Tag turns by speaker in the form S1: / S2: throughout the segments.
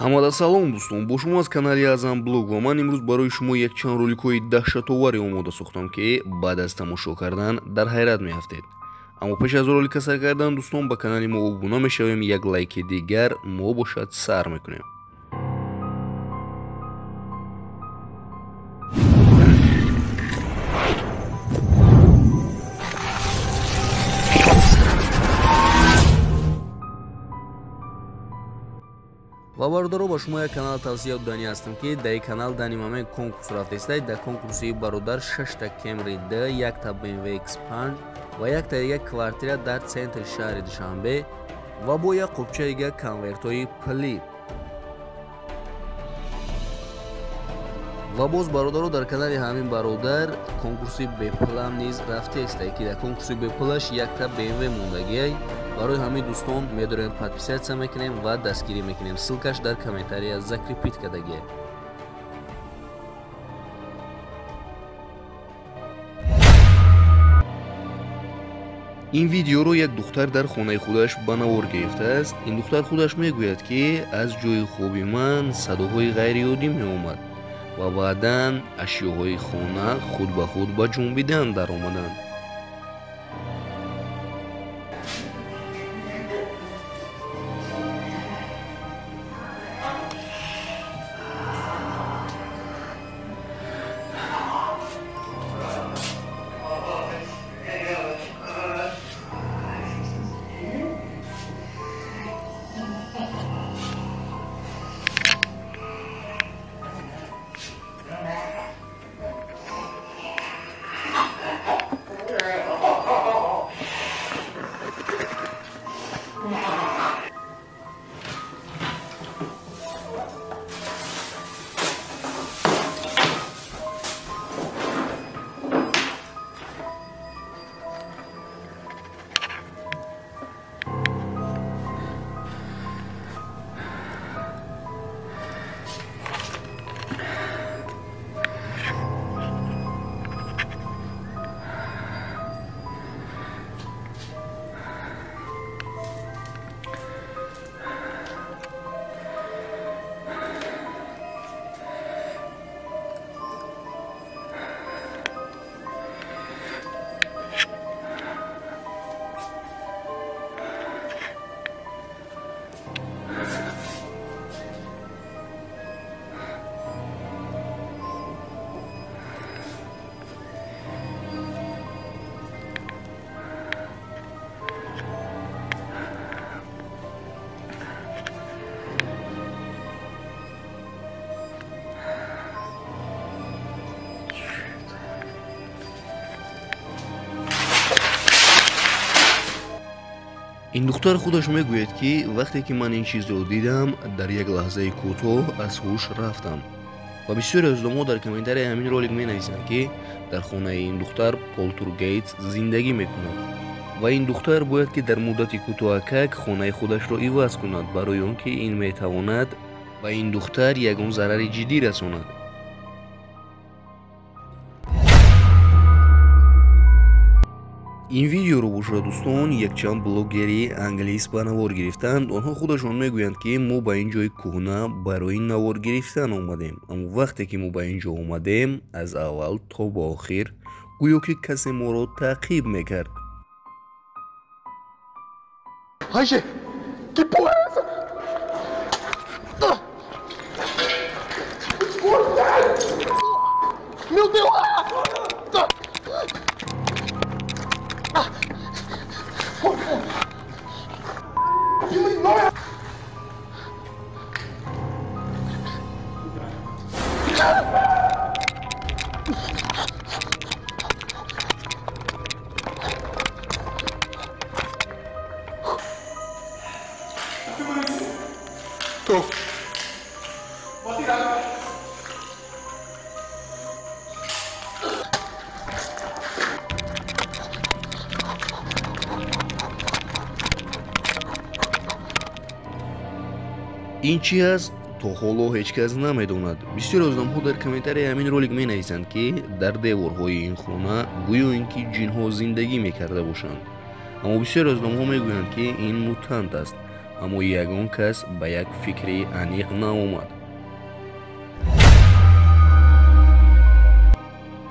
S1: ҳамада салом дӯстон, бо шумо аз канали AZAM блог ва ман имрӯз барои шумо як чанд роликҳои даҳшатоваре омода сохтам, ки баъд аз тамошо кардан дар ҳайрат меафтед. аммо пеш аз ролика сар кардан дӯстон, ба канали мо обуна мешавем, як лайки дигар мо бошад сар мекунем. ва бародаро, ба шумо як канал тавсия додани ҳастам, ки дар ин канал дар нимаме конкурс рафтестед. дар конкурси бародар 6 Camry D, 1 BMW X5 ва 1 дига квартира дар центри шаҳри Душанбе ва бо як қопчаига конвертҳои пли. ва боз бародаро, дар канали ҳамин бародар конкурси беплам низ рафтестед, ки дар конкурси беплаш 1 BMW мондагиай. барои ҳамин дӯстон медорем подписатсия мекунем ва дастгирӣ мекунем. ссилкаш дар комментария закрепит кардагиай. ин видеоро як духтар дар хонаи худаш ба навор гирифтааст. ин духтар худаш мегӯяд, ки аз ҷои хоби ман садоҳои ғайриоддӣ меомад ва баъдан ашёҳои хона худ ба худ ба ҷунбидан даромаданд. ин духтар худаш мегӯяд, ки вақте ки ман ин чизро дидам, дар як лаҳзаи кӯтоҳ аз ҳуш рафтам. ва бисёре аз одамҳо дар комментарияи ҳамин ролик менависанд, ки дар хонаи ин духтар полтургейтс зиндагӣ мекунад ва ин духтар бояд, ки дар муддати кӯтоҳакак хонаи худашро иваз кунад, барои он ки ин метавонад ба ин духтар ягон зарари ҷиддӣ расонад. ин видеоро бошад дӯстон, якчанд блогери англис ба навор гирифтанд. онҳо худашон мегӯянд, ки мо ба ин ҷои кӯҳна барои навор гирифтан омадем, аммо вақте ки мо ба ин ҷо омадем, аз аввал то ба охир гӯё ки касе моро таъқиб мекард.
S2: Oye, ¿qué pasa? Meu Deus! Tô. Vou tirar.
S1: ин чӣ аст? то ҳоло ҳеҷ кас намедонад. бисёре одамҳо дар комментарияи ҳамин ролик менависанд, ки дар деворҳои ин хона гӯё ин ки ҷинҳо зиндагӣ мекарда бошанд. аммо бисёре аз одамҳо мегӯянд, ки ин мутант аст аммо ягон кас ба як фикри аниқ наомад.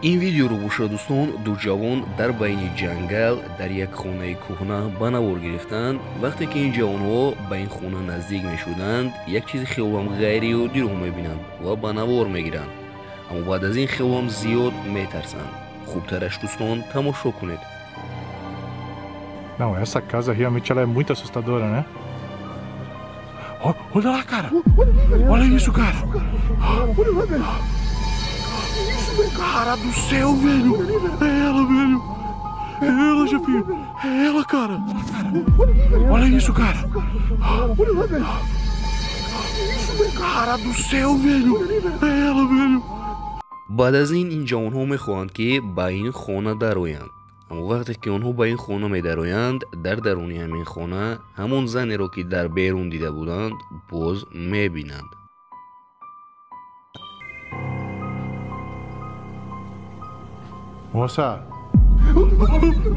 S1: ин видеоро боша дӯстон ду ҷавон дар байни ҷангал дар як хонаи кӯҳна ба навор гирифтанд. вақте ки ин ҷавонҳо ба ин хона наздик мешуданд, як чизи хелам ғайриоддиро мебинанд ва ба навор мегиранд, аммо баъд аз ин хелам зиёд метарсанд. хубтараш дӯстон тамошо кунед.
S3: Não, essa casa realmente ela é muito assustadora, né? Olha lá, cara! Olha isso, cara! Cara do céu, velho! É ela, velho! É ela, chefinho! É ela, cara! Olha isso, cara! Cara do céu, velho! É ela, velho!
S1: баъд аз ин ҷавонҳо мехоҳанд ки ба ин хона дароянд. аммо вақте ки онҳо ба ин хона медароянд, дар даруни ҳамин хона ҳамон занеро ки дар берун дида буданд боз мебинанд.
S3: Moça!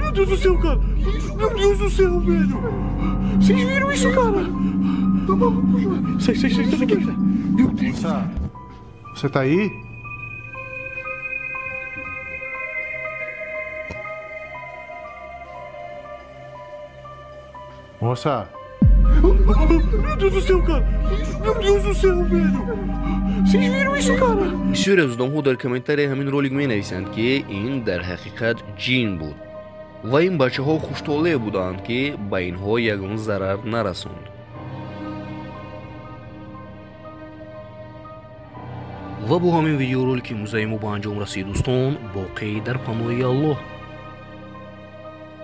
S3: Meu Deus do céu, cara! Meu Deus do céu, velho! Vocês viram isso, cara? Sai daqui, cara! Meu Deus! Moça! Você tá aí? Moça! Meu Deus do céu, cara! Meu Deus do céu, velho! Vocês viram isso, cara?
S1: бисёре аз одамҳо дар комментарияи ҳамин ролик менависанд ки ин дар ҳақиқат ҷин буд ва ин бачаҳо хуштоле буданд ки ба инҳо ягон зарар нарасонд. ва бо ҳамин видеоролики музеи мо ба анҷом расид дӯстон, боқӣ дар паноҳи Аллоҳ.